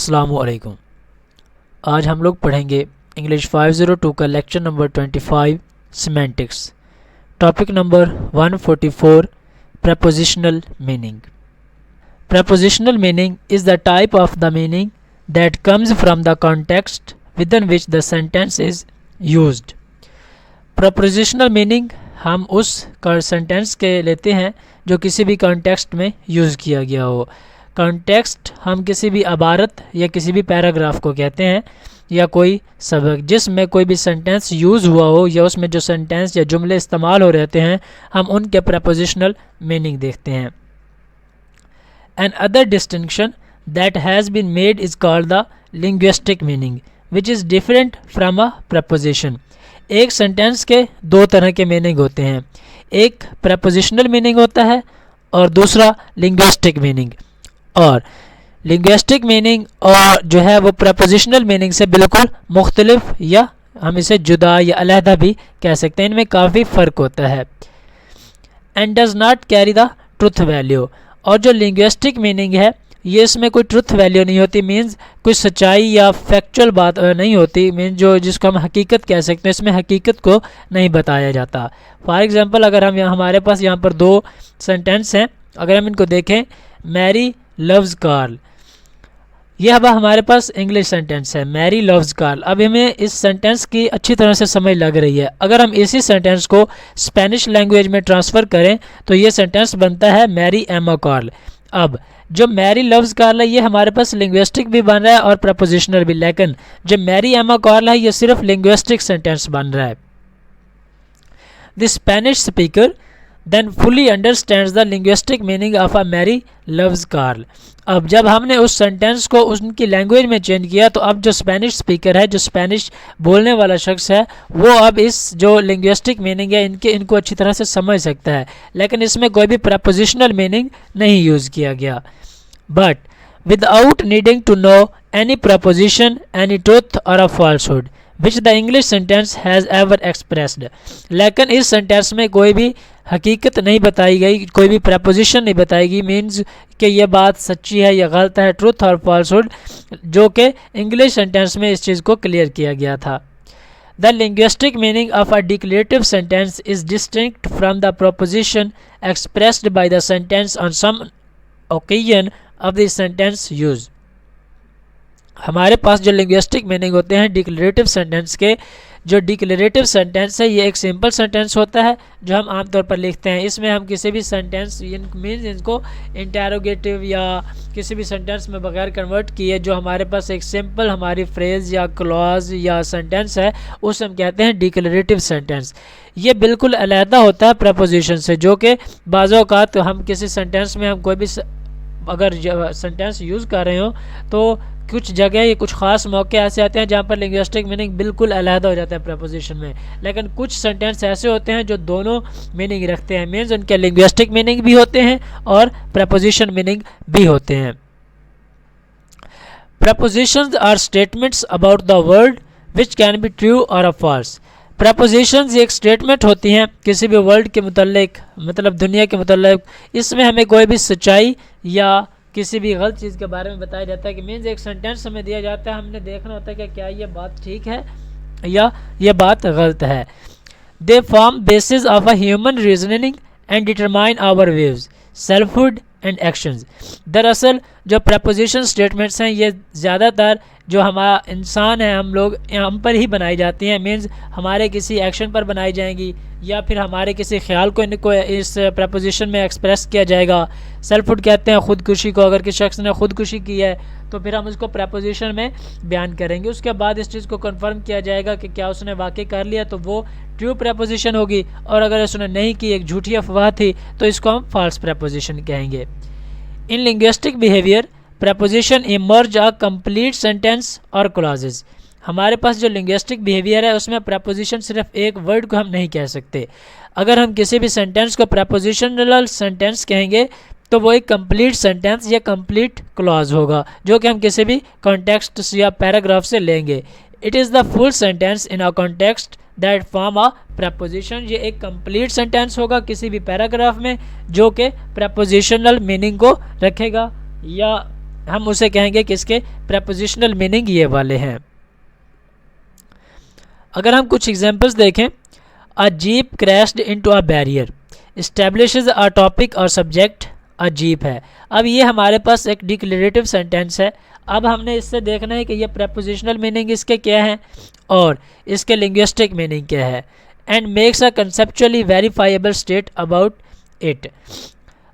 अस्सलामुअलैकुम। आज हम लोग पढ़ेंगे इंग्लिश 502 का lecture number 25 semantics. Topic number 144 prepositional meaning. Prepositional meaning is the type of the meaning that comes from the context within which the sentence is used. Prepositional meaning हम उस sentence के लेते हैं जो किसी भी कॉन्टेक्स्ट में यूज़ किया गया हो। कॉन्टेक्स्ट हम किसी भी इबारत या किसी भी पैराग्राफ को कहते हैं या कोई सबक जिसमें कोई भी सेंटेंस यूज़ हुआ हो या उसमें जो सेंटेंस या जुमले इस्तेमाल हो रहते हैं हम उनके प्रपोजिशनल मीनिंग देखते हैं। Another distinction that has been made is called the linguistic meaning which is different from a proposition. एक सेंटेंस के दो तरह के मीनिंग होते हैं, एक प्रपोजिशनल मीनिंग होता है और दूसरा लिंग्विस्टिक मीनिंग। और लिंग्विस्टिक मीनिंग और जो है वो प्रपोजिशनल मीनिंग से बिल्कुल मुख्तलिफ या हम इसे जुदा या अलहदा भी कह सकते हैं, इनमें काफ़ी फ़र्क होता है। And does not carry the truth value. और जो लिंग्विस्टिक मीनिंग है ये इसमें कोई ट्रुथ वैल्यू नहीं होती, मीन्स कोई सच्चाई या फैक्चुअल बात नहीं होती, मीन्स जो जिसको हम हकीकत कह सकते हैं इसमें हकीकत को नहीं बताया जाता। फॉर एग्जांपल अगर हम हमारे पास यहाँ पर दो सेंटेंस हैं, अगर हम इनको देखें, मैरी लव्स कार्ल, ये अब हमारे पास इंग्लिश सेंटेंस है, मैरी लव्स कार्ल। अब हमें इस सेंटेंस की अच्छी तरह से समझ लग रही है। अगर हम इसी सेंटेंस को स्पेनिश लैंग्वेज में ट्रांसफ़र करें तो ये सेंटेंस बनता है मैरी एमा कार्ल। अब जो मैरी लव्स कार्ल है ये हमारे पास लिंग्विस्टिक भी बन रहा है और प्रपोजिशनल भी, लेकिन जो मैरी एमा कार्ल है ये सिर्फ लिंग्विस्टिक सेंटेंस बन रहा है। The Spanish speaker then fully understands the linguistic meaning of a Mary loves Carl। अब जब हमने उस सेंटेंस को उनकी लैंग्वेज में चेंज किया तो अब जो स्पेनिश स्पीकर है, जो स्पेनिश बोलने वाला शख्स है, वो अब इस जो लिंग्विस्टिक मीनिंग है इनको अच्छी तरह से समझ सकता है, लेकिन इसमें कोई भी प्रपोजिशनल मीनिंग नहीं यूज़ किया गया। But without needing to know any proposition, any truth और a falsehood which the English sentence has ever expressed. लेकिन इस सेंटेंस में कोई भी हकीकत नहीं बताई गई, कोई भी प्रपोजिशन नहीं बताई गई, मीन्स कि ये बात सच्ची है या गलत है, ट्रूथ और फॉल्सहुड, जो कि इंग्लिश सेंटेंस में इस चीज़ को क्लियर किया गया था। The linguistic meaning of a declarative sentence is distinct from the proposition expressed by the sentence on some occasion of the sentence use. हमारे पास जो लिंग्विस्टिक मीनिंग होते हैं डिक्लेरेटिव सेंटेंस के, जो डिक्लेरेटिव सेंटेंस है ये एक सिंपल सेंटेंस होता है जो हम आमतौर पर लिखते हैं। इसमें हम किसी भी सेंटेंस मीन्स इनको इंटेरोगेटिव या किसी भी सेंटेंस में बगैर कन्वर्ट किए जो हमारे पास एक सिंपल हमारी फ्रेज़ या क्लॉज या सेंटेंस है उसे हम कहते हैं डिक्लेरेटिव सेंटेंस। ये बिल्कुल अलहदा होता है प्रपोजिशन से, जो कि बाज़ औक़ात हम किसी सेंटेंस में हम कोई भी अगर सेंटेंस यूज़ कर रहे हो तो कुछ जगह या कुछ ख़ास मौके ऐसे आते हैं जहाँ पर लिंग्विस्टिक मीनिंग बिल्कुल अलहदा हो जाता है प्रपोजिशन में, लेकिन कुछ सेंटेंस ऐसे होते हैं जो दोनों मीनिंग रखते हैं, मीन्स उनके लिंग्विस्टिक मीनिंग भी होते हैं और प्रपोजिशन मीनिंग भी होते हैं। Propositions are statements about the world which can be true और अ फॉल्स। प्रपोजिशंस एक स्टेटमेंट होती हैं किसी भी वर्ल्ड के मुतल्लिक, मतलब दुनिया के मुतल्लिक, इसमें हमें कोई भी सच्चाई या किसी भी गलत चीज़ के बारे में बताया जाता है कि मीन्स एक सेंटेंस हमें दिया जाता है, हमने देखना होता है कि क्या ये बात ठीक है या ये बात गलत है। They form basis of a human reasoning and determine our views, selfhood and actions. दरअसल जो प्रपोजिशन स्टेटमेंट्स हैं ये ज़्यादातर जो हमारा इंसान है, हम पर ही बनाई जाती हैं, मीन्स हमारे किसी एक्शन पर बनाई जाएंगी या फिर हमारे किसी ख्याल को इनको इस प्रपोजिशन में एक्सप्रेस किया जाएगा। सेल्फहुड कहते हैं खुदकुशी को, अगर किसी शख्स ने खुदकुशी की है तो फिर हम उसको प्रपोजिशन में बयान करेंगे। उसके बाद इस चीज़ को कंफर्म किया जाएगा कि क्या उसने वाकई कर लिया तो वो ट्रू प्रपोजिशन होगी, और अगर उसने नहीं की, एक झूठी अफवाह थी, तो इसको हम फॉल्स प्रपोजिशन कहेंगे। इन linguistic behaviour preposition emerge a complete sentence और क्लॉजेज। हमारे पास जो लिंग्विस्टिक बिहेवियर है उसमें प्रपोजिशन सिर्फ एक वर्ड को हम नहीं कह सकते। अगर हम किसी भी सेंटेंस को प्रपोजिशनल सेंटेंस कहेंगे तो वो एक कंप्लीट सेंटेंस या कंप्लीट क्लॉज होगा जो कि हम किसी भी कॉन्टेक्स्ट या पैराग्राफ से लेंगे। It is the full sentence in a context that form a preposition. ये एक कंप्लीट सेंटेंस होगा किसी भी पैराग्राफ में जो कि प्रपोजिशनल मीनिंग को रखेगा या हम उसे कहेंगे कि इसके प्रेपोजिशनल मीनिंग ये वाले हैं। अगर हम कुछ एग्जांपल्स देखें, अ jeep crashed into a barrier establishes a topic और सब्जेक्ट अ जीप है। अब ये हमारे पास एक डिक्लेरेटिव सेंटेंस है। अब हमने इससे देखना है कि ये प्रेपोजिशनल मीनिंग इसके क्या है और इसके लिंग्विस्टिक मीनिंग क्या है, and makes a conceptually verifiable state about it.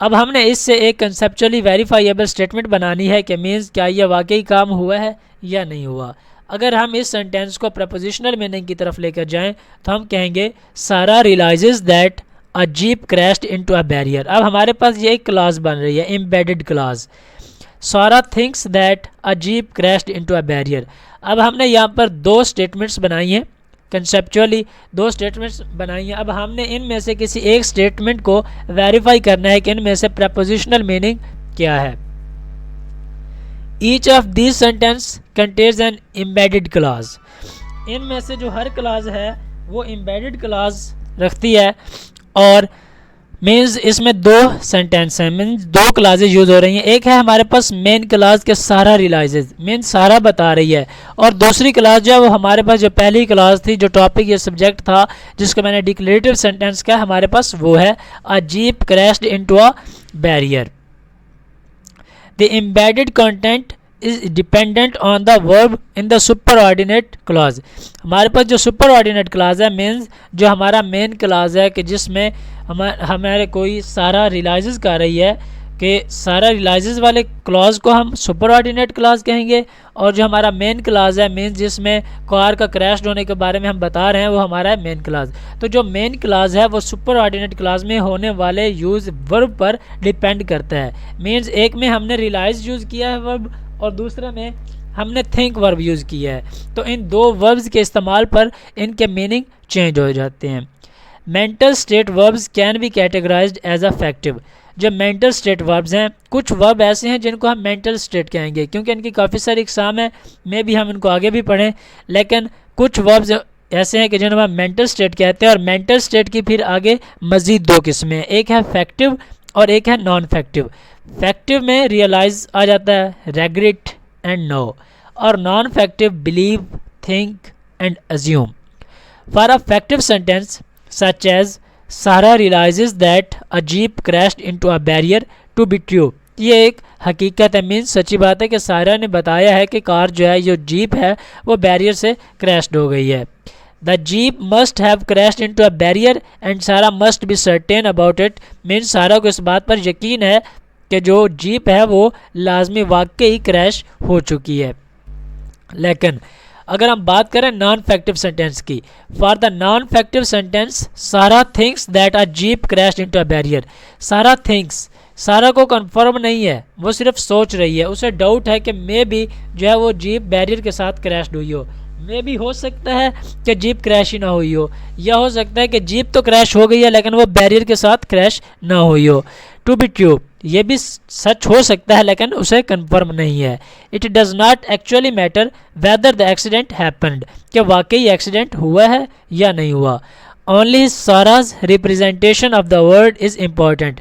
अब हमने इससे एक कंसेप्चुअली वेरीफाइबल स्टेटमेंट बनानी है कि मीन्स क्या यह वाकई काम हुआ है या नहीं हुआ। अगर हम इस सेंटेंस को प्रपोजिशनल मीनिंग की तरफ लेकर जाएं तो हम कहेंगे Sarah realises that a jeep crashed into a barrier. अब हमारे पास ये एक क्लास बन रही है, embedded class. Sarah thinks that a jeep crashed into a barrier. अब हमने यहाँ पर दो स्टेटमेंट्स बनाई हैं, कंसेप्चुअली दो स्टेटमेंट्स बनाई हैं। अब हमने इनमें से किसी एक स्टेटमेंट को वेरीफाई करना है कि इनमें से प्रपोजिशनल मीनिंग क्या है। Each of this sentence contains an embedded class. इनमें से जो हर क्लास है वो एम्बेडेड क्लास रखती है और मीन्स इसमें दो सेंटेंस हैं, मीन्स दो क्लासेज यूज़ हो रही हैं। एक है हमारे पास मेन क्लास के सारा रियलाइजेज, मीन्स सारा बता रही है, और दूसरी क्लास जो है वो हमारे पास जो पहली क्लास थी, जो टॉपिक या सब्जेक्ट था जिसको मैंने डिक्लेरेटिव सेंटेंस कहा, हमारे पास वो है a jeep crashed into a barrier. The embedded content is dependent on the verb in the superordinate clause. हमारे पास जो सुपरऑर्डिनेट क्लॉज है, मीन्स जो हमारा मेन क्लॉज है कि जिसमें हमारे कोई सारा रियलाइजेस कर रही है, कि सारा रियलाइजेस वाले क्लॉज को हम सुपरऑर्डिनेट क्लॉज कहेंगे, और जो हमारा मेन क्लॉज है, मीन्स जिसमें कार का क्रैश होने के बारे में हम बता रहे हैं, वो हमारा है मेन क्लॉज। तो जो मेन क्लॉज है वो सुपरऑर्डिनेट क्लॉज में होने वाले यूज़ वर्ब पर डिपेंड करता है। मीन्स एक में हमने रियलाइज यूज़ किया है वर्ब और दूसरे में हमने थिंक वर्ब यूज़ किया है, तो इन दो वर्ब्स के इस्तेमाल पर इनके मीनिंग चेंज हो जाते हैं। Mental state verbs can be categorised as affective. जो मेंटल स्टेट वर्ब्स हैं, कुछ वर्ब ऐसे हैं जिनको हम मेंटल स्टेट कहेंगे क्योंकि इनकी काफ़ी सारी इकसाम है, मे भी हम इनको आगे भी पढ़ें, लेकिन कुछ वर्ब्स ऐसे हैं कि जिन्हें हम मेंटल स्टेट कहते हैं। और मेंटल स्टेट की फिर आगे मज़ीद दो किस्में हैं, एक है फैक्टिव और एक है नॉन फैक्टिव। फैक्टिव में रियलाइज आ जाता है, रेग्रेट एंड नो, और non factive believe, think and assume. For a factive sentence such as Sara realises that a jeep crashed into a barrier to be true. ये एक हकीकत है, मीन्स सच्ची बात है कि सारा ने बताया है कि कार जो है, जो जीप है, वो बैरियर से क्रैश्ड हो गई है। The jeep must have crashed into a barrier and Sara must be certain about it. Means Sara को इस बात पर यकीन है कि जो जीप है वो लाजमी वाकई क्रैश हो चुकी है। लेकिन अगर हम बात करें नॉन फैक्टिव सेंटेंस की, फॉर द नॉन फैक्टिव सेंटेंस सारा thinks that a jeep crashed into a barrier. सारा थिंक्स, सारा को कंफर्म नहीं है, वो सिर्फ सोच रही है, उसे डाउट है कि मे बी जो है वो जीप बैरियर के साथ क्रैश हुई हो। मे भी हो सकता है कि जीप क्रैश ही ना हुई हो, या हो सकता है कि जीप तो क्रैश हो गई है लेकिन वो बैरियर के साथ क्रैश ना हुई हो। टू बी ट्रू, ये भी सच हो सकता है लेकिन उसे कंफर्म नहीं है। It does not actually matter whether the accident happened, कि वाकई एक्सीडेंट हुआ है या नहीं हुआ। Only Sara's representation of the word is important.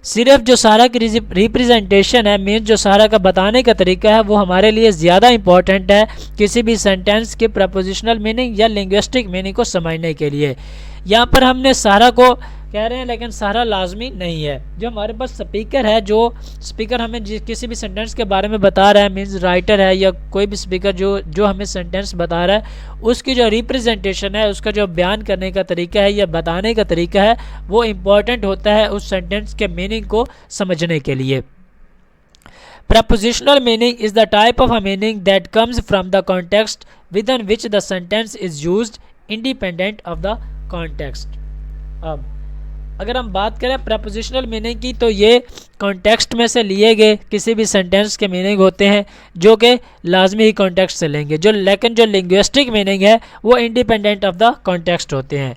सिर्फ जो सारा की रिप्रेजेंटेशन है, मीन्स जो सारा का बताने का तरीका है, वो हमारे लिए ज़्यादा इंपॉर्टेंट है किसी भी सेंटेंस के प्रपोजिशनल मीनिंग या लिंग्विस्टिक मीनिंग को समझने के लिए। यहाँ पर हमने सारा को कह रहे हैं लेकिन सारा लाजमी नहीं है। जो हमारे पास स्पीकर है, जो स्पीकर हमें किसी भी सेंटेंस के बारे में बता रहा है, मीन्स राइटर है या कोई भी स्पीकर जो हमें सेंटेंस बता रहा है, उसकी जो रिप्रेजेंटेशन है, उसका जो बयान करने का तरीका है या बताने का तरीका है, वो इम्पॉर्टेंट होता है उस सेंटेंस के मीनिंग को समझने के लिए। Prepositional meaning is the type of a meaning that comes from the context within which the sentence is used independent of the context. अब अगर हम बात करें प्रपोजिशनल मीनिंग की, तो ये कॉन्टेक्स्ट में से लिए गए किसी भी सेंटेंस के मीनिंग होते हैं जो कि लाजमी ही कॉन्टेक्स्ट से लेंगे, लेकिन जो लिंग्विस्टिक मीनिंग है वो इंडिपेंडेंट ऑफ द कॉन्टेक्स्ट होते हैं।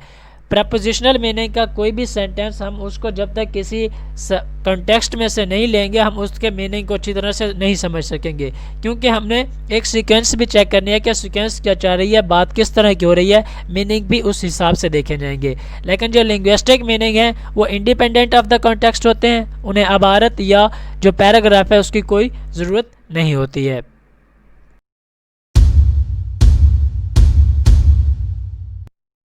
प्रपोजिशनल मीनिंग का कोई भी सेंटेंस हम उसको जब तक किसी कॉन्टेक्स्ट में से नहीं लेंगे, हम उसके मीनिंग को अच्छी तरह से नहीं समझ सकेंगे, क्योंकि हमने एक सीक्वेंस भी चेक करनी है कि सीक्वेंस क्या चल रही है, बात किस तरह की हो रही है, मीनिंग भी उस हिसाब से देखे जाएंगे। लेकिन जो लिंग्विस्टिक मीनिंग है वो इंडिपेंडेंट ऑफ द कॉन्टेक्स्ट होते हैं, उन्हें इबारत या जो पैराग्राफ है उसकी कोई ज़रूरत नहीं होती है।